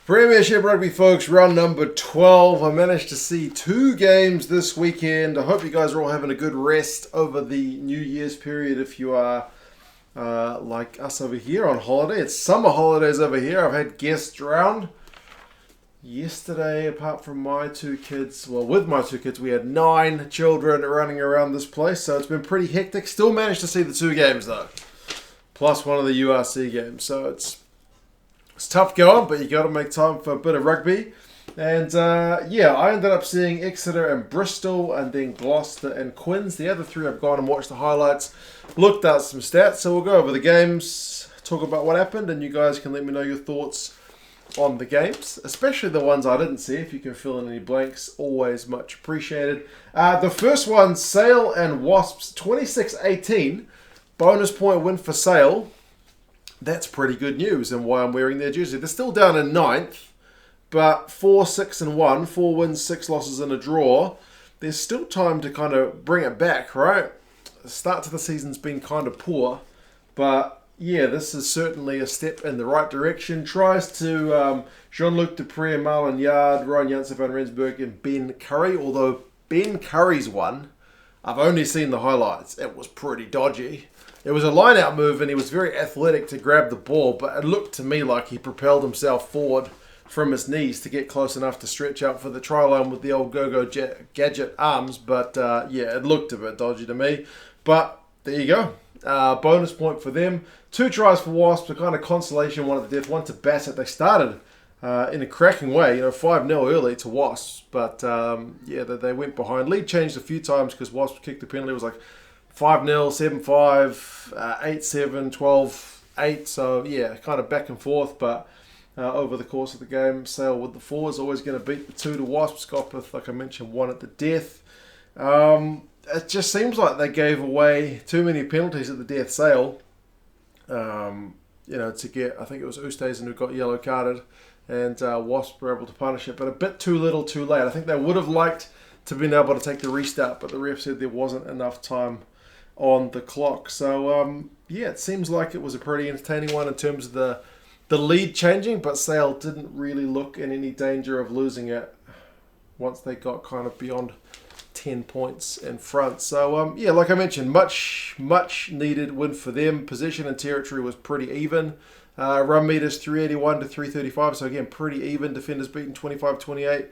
Premiership Rugby, folks, round number 12. I managed to see 2 games this weekend. I hope you guys are all having a good rest over the New Year's period if you are like us over here on holiday. It's summer holidays over here. I've had guests around. Yesterday, apart from my 2 kids, well, with my 2 kids, we had 9 children running around this place, so it's been pretty hectic. Still managed to see the 2 games, though, plus one of the URC games, so it's tough going, but you got to make time for a bit of rugby. And yeah, I ended up seeing Exeter and Bristol, and then Glouester and Quins. The other 3 I've gone and watched the highlights, looked at some stats, so we'll go over the games, talk about what happened, and you guys can let me know your thoughts on the games, especially the ones I didn't see. If you can fill in any blanks, always much appreciated. The first one, SAL and Wasps, 26-18, bonus point win for SAL. That's pretty good news, and why I'm wearing their jersey. They're still down in 9th, but 4-6-1, 4 wins, 6 losses and a draw. There's still time to kind of bring it back, right? The start to the season's been kind of poor, but yeah, this is certainly a step in the right direction. Tries to Jean-Luc Dupree, Marlon Yard, Ryan Janssen van Rensburg, and Ben Curry. Although Ben Curry's one, I've only seen the highlights. It was pretty dodgy. It was a line-out move, and he was very athletic to grab the ball, but it looked to me like he propelled himself forward from his knees to get close enough to stretch out for the try line with the old go-go gadget arms. But yeah, it looked a bit dodgy to me. But there you go. Bonus point for them. 2 tries for Wasps, a kind of consolation, one at the death, one to Bassett. They started in a cracking way, 5-0 early to Wasps, but yeah, they went behind. Lead changed a few times because Wasps kicked the penalty. It was like 5-0, 7-5, 8-7, 12-8. So yeah, kind of back and forth, but over the course of the game, SAL with the 4 is always going to beat the 2 to Wasps. Gopeth, like I mentioned, 1 at the death. It just seems like they gave away too many penalties at the death. SAL, to get, I think it was Oosthuizen who got yellow carded, and Wasps were able to punish it, but a bit too little too late. I think they would have liked to have been able to take the restart, but the ref said there wasn't enough time on the clock. So yeah, it seems like it was a pretty entertaining one in terms of the lead changing, but SAL didn't really look in any danger of losing it once they got kind of beyond 10 points in front. So yeah, like I mentioned, much needed win for them. Possession and territory was pretty even. Run meters 381 to 335, so again, pretty even. Defenders beaten 25-28,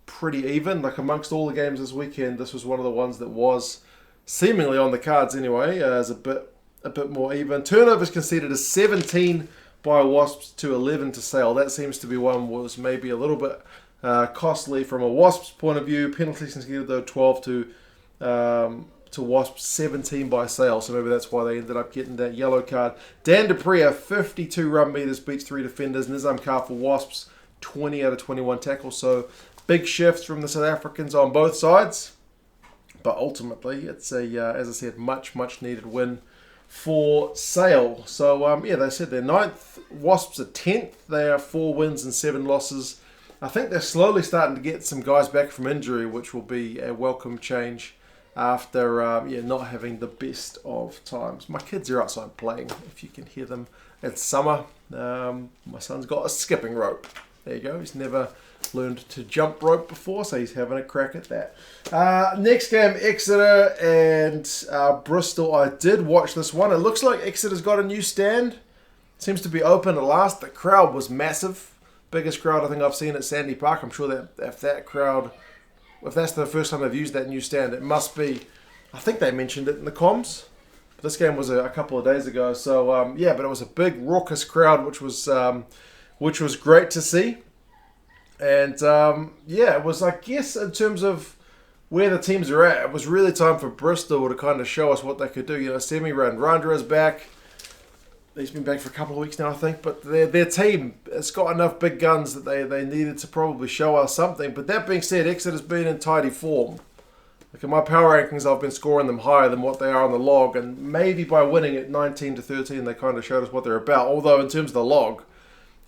pretty even. Like amongst all the games this weekend, this was one of the ones that was seemingly on the cards anyway, as a bit more even. Turnovers conceded as 17 by Wasps to 11 to SAL. That seems to be one was maybe a little bit costly from a Wasps point of view. Penalties conceded though 12 to Wasps, 17 by SAL. So maybe that's why they ended up getting that yellow card. Dan Dupree, 52 run meters, beats 3 defenders. Nizam Kar for Wasps, 20 out of 21 tackles. So big shifts from the South Africans on both sides. But ultimately, it's as I said, much needed win for SAL. So yeah, they said they're 9th. Wasps are 10th. They are 4 wins and 7 losses. I think they're slowly starting to get some guys back from injury, which will be a welcome change after not having the best of times. My kids are outside playing, if you can hear them. It's summer. My son's got a skipping rope. There you go. He's never learned to jump rope before, so he's having a crack at that. Next game, Exeter and Bristol. I did watch this one. It looks like Exeter's got a new stand. Seems to be open at last. The crowd was massive. Biggest crowd I think I've seen at Sandy Park. I'm sure that if that's the first time they've used that new stand, it must be. I think they mentioned it in the comms. But this game was a couple of days ago. So yeah, but it was a big raucous crowd, which was great to see. And yeah, it was, I guess, in terms of where the teams are at, it was really time for Bristol to kind of show us what they could do. Semi Randra's back. He's been back for a couple of weeks now, I think. But their team has got enough big guns that they needed to probably show us something. But that being said, Exeter's been in tidy form. Like in my power rankings, I've been scoring them higher than what they are on the log. And maybe by winning at 19-13, they kind of showed us what they're about. Although in terms of the log,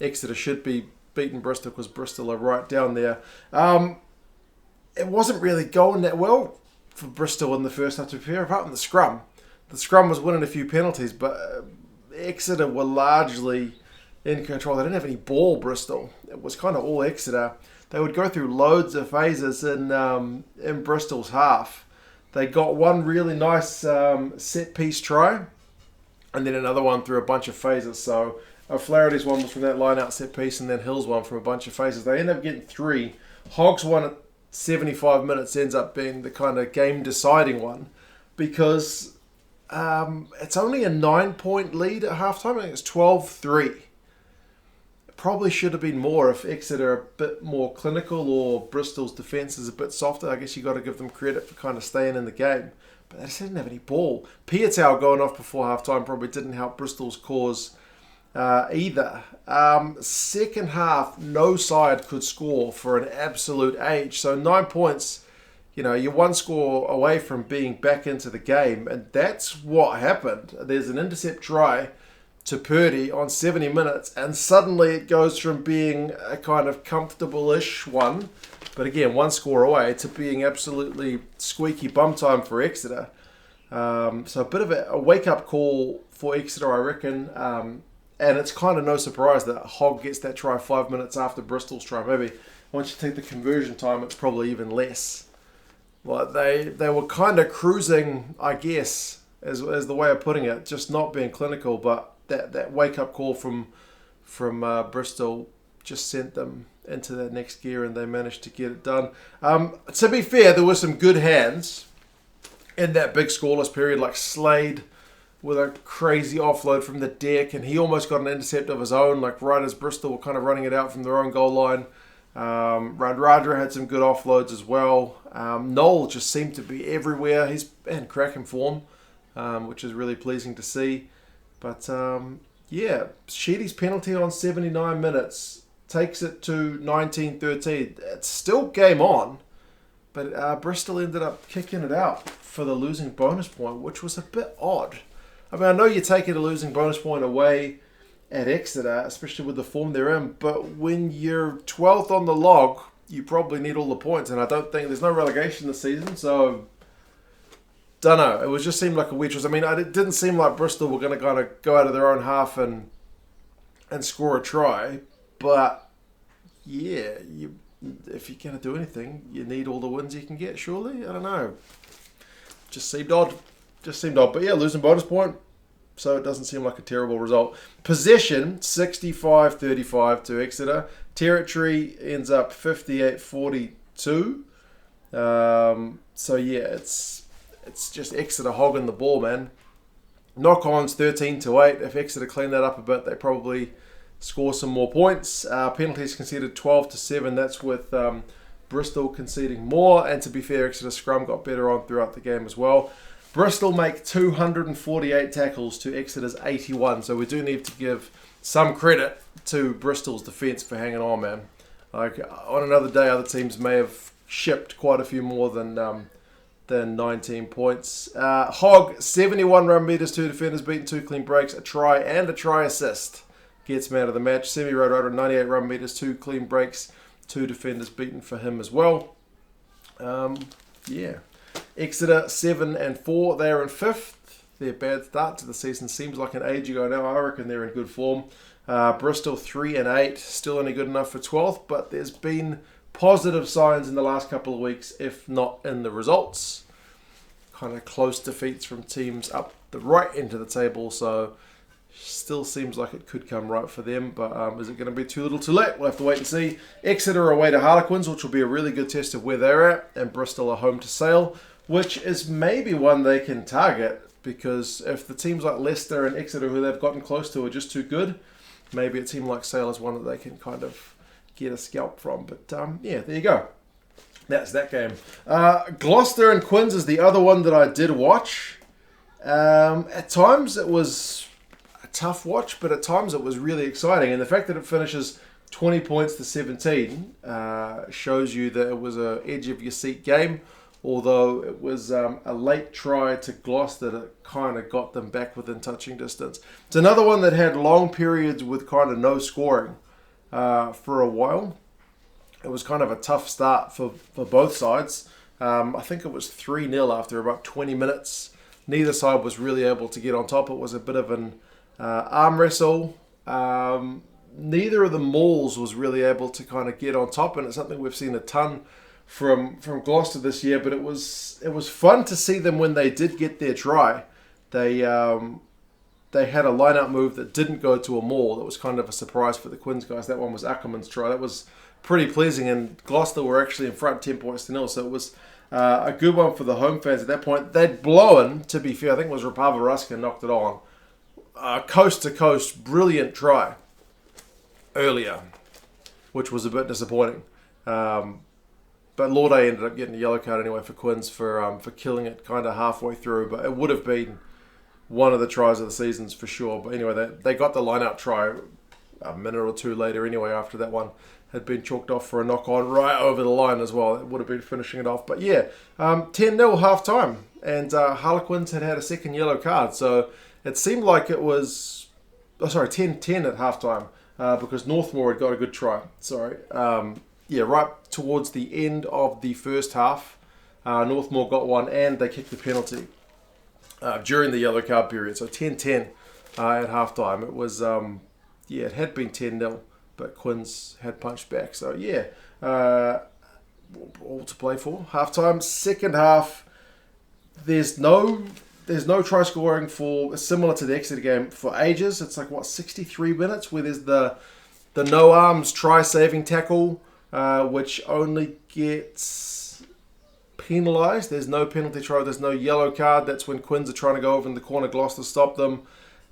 Exeter should be beating Bristol because Bristol are right down there. It wasn't really going that well for Bristol in the first half to prepare, apart from the scrum. The scrum was winning a few penalties, but Exeter were largely in control. They didn't have any ball, Bristol. It was kind of all Exeter. They would go through loads of phases in Bristol's half. They got one really nice set-piece try, and then another one through a bunch of phases. So O'Flaherty's one was from that line-out set-piece, and then Hill's one from a bunch of phases. They ended up getting 3. Hogg's one at 75 minutes ends up being the kind of game-deciding one, because it's only a 9-point lead at halftime. I think it's 12-3. Probably should have been more if Exeter are a bit more clinical or Bristol's defence is a bit softer. I guess you got to give them credit for kind of staying in the game. But they just didn't have any ball. Piatow going off before half-time probably didn't help Bristol's cause either. Second half, no side could score for an absolute age. So 9 points, you're one score away from being back into the game. And that's what happened. There's an intercept try to Purdy on 70 minutes, and suddenly it goes from being a kind of comfortable-ish one, but again, one score away, to being absolutely squeaky bum time for Exeter. So a bit of a wake-up call for Exeter, I reckon, and it's kind of no surprise that Hogg gets that try 5 minutes after Bristol's try. Maybe once you take the conversion time, it's probably even less. Like they were kind of cruising, I guess, as the way of putting it, just not being clinical, but that wake-up call from Bristol just sent them into that next gear, and they managed to get it done. To be fair, there were some good hands in that big scoreless period, like Slade with a crazy offload from the deck, and he almost got an intercept of his own, like right as Bristol were kind of running it out from their own goal line. Radradra had some good offloads as well. Noel just seemed to be everywhere. He's in cracking form, which is really pleasing to see. But, Sheedy's penalty on 79 minutes takes it to 19-13. It's still game on, but Bristol ended up kicking it out for the losing bonus point, which was a bit odd. I mean, I know you're taking a losing bonus point away at Exeter, especially with the form they're in, but when you're 12th on the log, you probably need all the points, and I don't think there's no relegation this season, so don't know. It just seemed like a weird choice. I mean, it didn't seem like Bristol were going to kind of go out of their own half and score a try. But yeah, if you're going to do anything, you need all the wins you can get. Surely, I don't know. Just seemed odd. But yeah, losing bonus point, so it doesn't seem like a terrible result. Possession 65-35 to Exeter. Territory ends up 58-42. So yeah, it's just Exeter hogging the ball, man. Knock-ons 13-8. If Exeter clean that up a bit, they probably score some more points. Penalties conceded 12-7. That's with Bristol conceding more. And to be fair, Exeter scrum got better on throughout the game as well. Bristol make 248 tackles to Exeter's 81. So we do need to give some credit to Bristol's defence for hanging on, man. Like on another day, other teams may have shipped quite a few more than 19 points. Hogg, 71 run meters, 2 defenders beaten, 2 clean breaks, a try and a try assist. Gets man of the match. Radradra, 98 run meters, 2 clean breaks, 2 defenders beaten for him as well. Exeter 7-4. They are in 5th. Their bad start to the season seems like an age ago now. I reckon they're in good form. Bristol 3-8. Still only good enough for 12th, but there's been positive signs in the last couple of weeks, if not in the results. Kind of close defeats from teams up the right end of the table, so still seems like it could come right for them, but is it going to be too little too late? We'll have to wait and see. Exeter away to Harlequins, which will be a really good test of where they're at, and Bristol are home to Sale, which is maybe one they can target, because if the teams like Leicester and Exeter, who they've gotten close to, are just too good, maybe a team like Sale is one that they can kind of get a scalp from. But there you go. That's that game. Glouester and Quins is the other one that I did watch. At times it was a tough watch, but at times it was really exciting. And the fact that it finishes 20 points to 17 shows you that it was an edge of your seat game. Although it was a late try to Gloucester that kind of got them back within touching distance. It's another one that had long periods with kind of no scoring for a while. It was kind of a tough start for both sides. I think it was 3-0 after about 20 minutes. Neither side was really able to get on top. It was a bit of an arm wrestle. neither of the mauls was really able to kind of get on top, and it's something we've seen a ton from Gloucester this year. But it was fun to see them when they did get their try. They had a line-out move that didn't go to a maul. That was kind of a surprise for the Quins guys. That one was Ackerman's try. That was pretty pleasing, and Gloucester were actually in front 10 points to nil. So it was a good one for the home fans at that point. They'd blown, to be fair, I think it was Rapava Ruska knocked it on. Coast-to-coast, brilliant try earlier, which was a bit disappointing. But Lorde ended up getting a yellow card anyway for Quins for killing it kind of halfway through. But it would have been one of the tries of the seasons for sure. But anyway, they got the line-out try a minute or two later anyway, after that one had been chalked off for a knock-on right over the line as well. It would have been finishing it off. But yeah, 10-0 half-time. And Harlequins had a second yellow card. So it seemed like it was... 10-10 at half-time because Northmore had got a good try. Right towards the end of the first half, Northmore got one and they kicked the penalty during the yellow card period. So 10-10 at half-time. It was, it had been 10-0, but Quins had punched back. So all to play for. Half-time, second half, there's no try scoring for, similar to the Exeter game, for ages. It's like, 63 minutes where there's the no arms try saving tackle, which only gets penalised. There's no penalty try. There's no yellow card. That's when Quins are trying to go over in the corner. Gloucester stop them.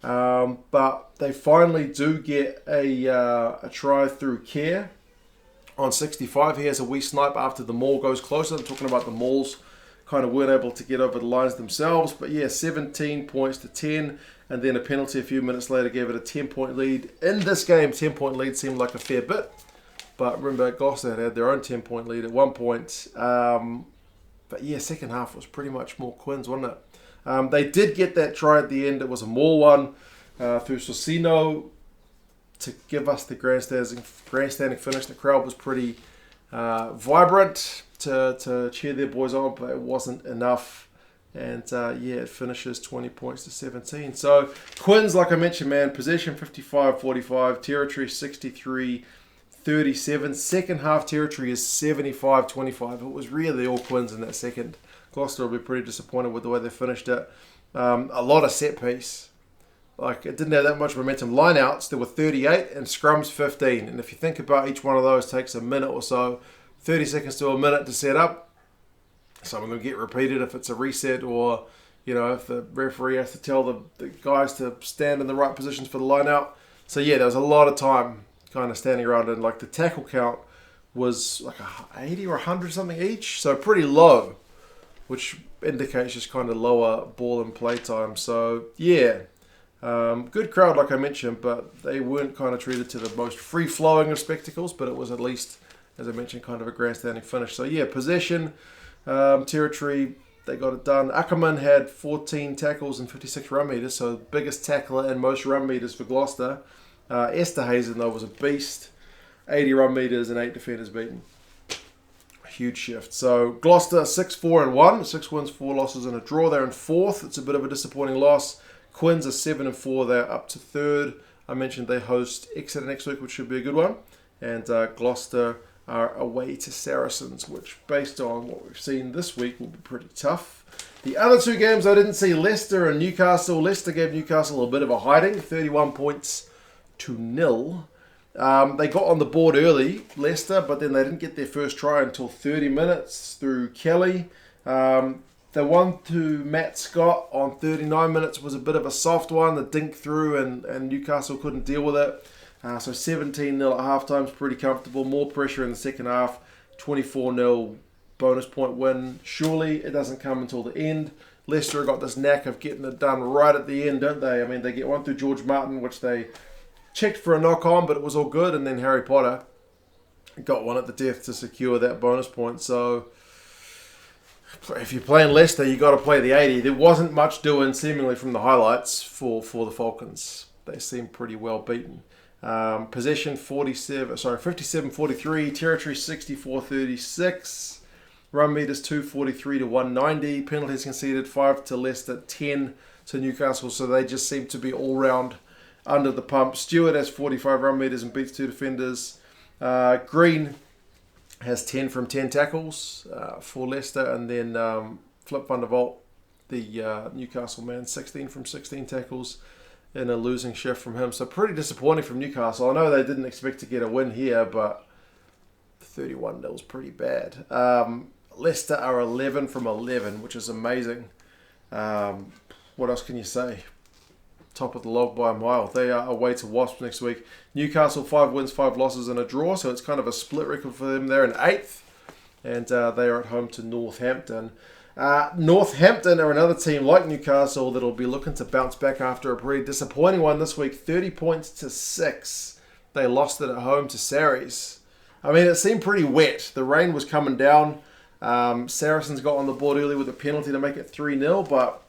But they finally do get a try through Care on 65. He has a wee snipe after the maul goes closer. I'm talking about the mauls kind of weren't able to get over the lines themselves. But 17 points to 10. And then a penalty a few minutes later gave it a 10-point lead. In this game, 10-point lead seemed like a fair bit. But remember, Gloucester had their own 10-point lead at one point. Second half was pretty much more Quins, wasn't it? They did get that try at the end. It was a maul one through Socino to give us the grandstanding finish. The crowd was pretty vibrant to cheer their boys on, but it wasn't enough. And it finishes 20 points to 17. So Quins, like I mentioned, man, possession 55-45, territory 63-37. Second half territory is 75-25. It was really all Quins in that second. Gloucester will be pretty disappointed with the way they finished it. A lot of set piece. Like, it didn't have that much momentum. Lineouts, there were 38 and scrums 15. And if you think about each one of those takes a minute or so, 30 seconds to a minute to set up. Some are going to get repeated if it's a reset, or if the referee has to tell the guys to stand in the right positions for the line out. So there was a lot of time kind of standing around, and like the tackle count was like 80 or 100 something each, so pretty low, which indicates just kind of lower ball and play time. So good crowd like I mentioned, but they weren't kind of treated to the most free flowing of spectacles, but it was at least, as I mentioned, kind of a grandstanding finish. So possession. Territory, they got it done. Ackerman had 14 tackles and 56 run meters, so biggest tackler and most run meters for Gloucester. Esterhazen, though, was a beast. 80 run meters and 8 defenders beaten. A huge shift. So Gloucester 6-4-1, 6 wins, 4 losses and a draw. They're in fourth. It's a bit of a disappointing loss. Quins are 7-4. They're up to third. I mentioned they host Exeter next week, which should be a good one. And Gloucester are away to Saracens, which, based on what we've seen this week, will be pretty tough. The other two games I didn't see, Leicester and Newcastle. Leicester gave Newcastle a bit of a hiding, 31 points to 0. They got on the board early, Leicester, but then they didn't get their first try until 30 minutes through Kelly. The one to Matt Scott on 39 minutes was a bit of a soft one. The dink through and Newcastle couldn't deal with it. So 17-0 at halftime is pretty comfortable. More pressure in the second half. 24-0 bonus point win. Surely it doesn't come until the end. Leicester have got this knack of getting it done right at the end, don't they? I mean, they get one through George Martin, which they checked for a knock-on, but it was all good. And then Harry Potter got one at the death to secure that bonus point. So if you're playing Leicester, you got to play the 80. There wasn't much doing, seemingly, from the highlights for the Falcons. They seemed pretty well beaten. Possession 57-43, territory 64-36, run meters 243 to 190, penalties conceded 5 to Leicester, 10 to Newcastle. So they just seem to be all round under the pump. Stewart has 45 run meters and beats 2 defenders. Green has 10 from 10 tackles for Leicester. And then Flip van der Walt, the Newcastle man, 16 from 16 tackles in a losing shift from him. So pretty disappointing from Newcastle. I know they didn't expect to get a win here, but 31-0 is pretty bad. Leicester are 11 from 11, which is amazing. What else can you say? Top of the log by a mile. They are away to Wasps next week. Newcastle, 5 wins, 5 losses and a draw, so it's kind of a split record for them. They're in 8th, and they are at home to Northampton. Northampton are another team like Newcastle that'll be looking to bounce back after a pretty disappointing one this week. 30 points to 6. They lost it at home to Saracens. I mean, it seemed pretty wet. The rain was coming down. Saracens got on the board early with a penalty to make it 3-0, but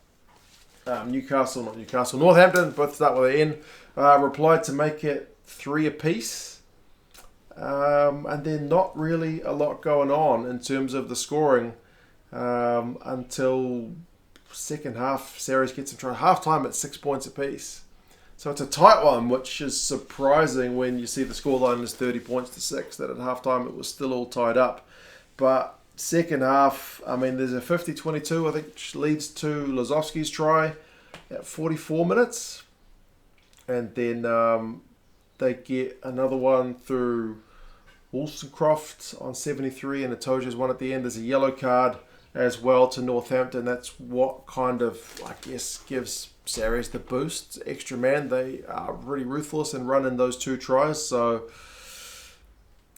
Northampton, both start with an N, replied to make it 3 apiece. And then not really a lot going on in terms of the scoring until second half. Saracens gets some try. Half time at 6 points apiece. So it's a tight one, which is surprising when you see the scoreline is 30 points to 6, that at half time it was still all tied up. But second half, I mean, there's a 50-22, I think, which leads to Lazowski's try at 44 minutes. And then they get another one through Wollstonecroft on 73, and Itoja's one at the end. There's a yellow card as well to Northampton. That's what kind of, I guess, gives Saracens the boost. Extra man, they are really ruthless and running those 2 tries. So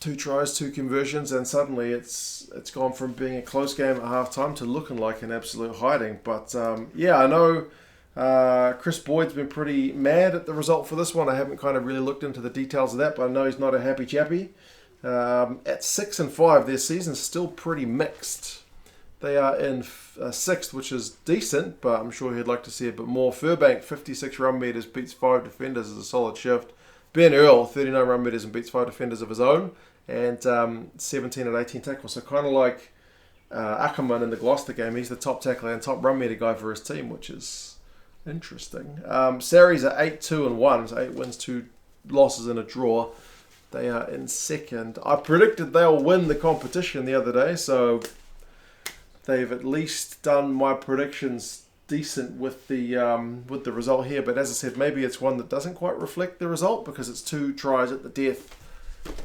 2 tries, 2 conversions, and suddenly it's gone from being a close game at halftime to looking like an absolute hiding. But yeah, I know Chris Boyd's been pretty mad at the result for this one. I haven't kind of really looked into the details of that, but I know he's not a happy chappy. At 6 and 5, their season's still pretty mixed. They are in 6th, which is decent, but I'm sure he'd like to see a bit more. Furbank, 56 run meters, beats 5 defenders, is a solid shift. Ben Earl, 39 run meters and beats 5 defenders of his own, and 17 at 18 tackles. So kind of like Ackerman in the Glouester game, he's the top tackler and top run meter guy for his team, which is interesting. Sarries are 8-2 and 1, so 8 wins, 2 losses and a draw. They are in 2nd. I predicted they'll win the competition the other day, so they've at least done my predictions decent with the result here. But as I said, maybe it's one that doesn't quite reflect the result because it's 2 tries at the death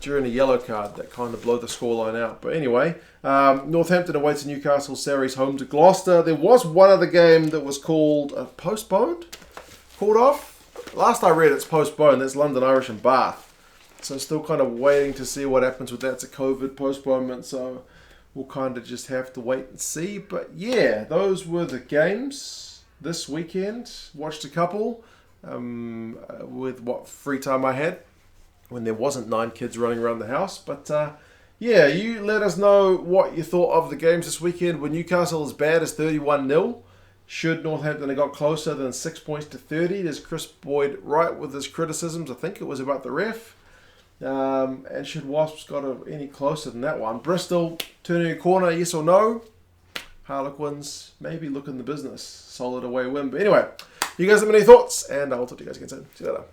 during a yellow card that kind of blow the scoreline out. But anyway, Northampton away to Newcastle, Sarries home to Glouester. There was one other game that was called postponed, called off. Last I read, it's postponed. That's London Irish and Bath. So still kind of waiting to see what happens with that. It's a COVID postponement, so we'll kind of just have to wait and see. But yeah, those were the games this weekend. Watched a couple with what free time I had when there wasn't 9 kids running around the house. But yeah, you let us know what you thought of the games this weekend. Were Newcastle as bad as 31-0? Should Northampton have got closer than 6 points to 30? Does Chris Boyd right with his criticisms? I think it was about the ref. And should Wasps got any closer than that one? Bristol turning a corner, yes or no? Harlequins maybe looking the business. Solid away win. But anyway, you guys have any thoughts? And I'll talk to you guys again soon. See you later.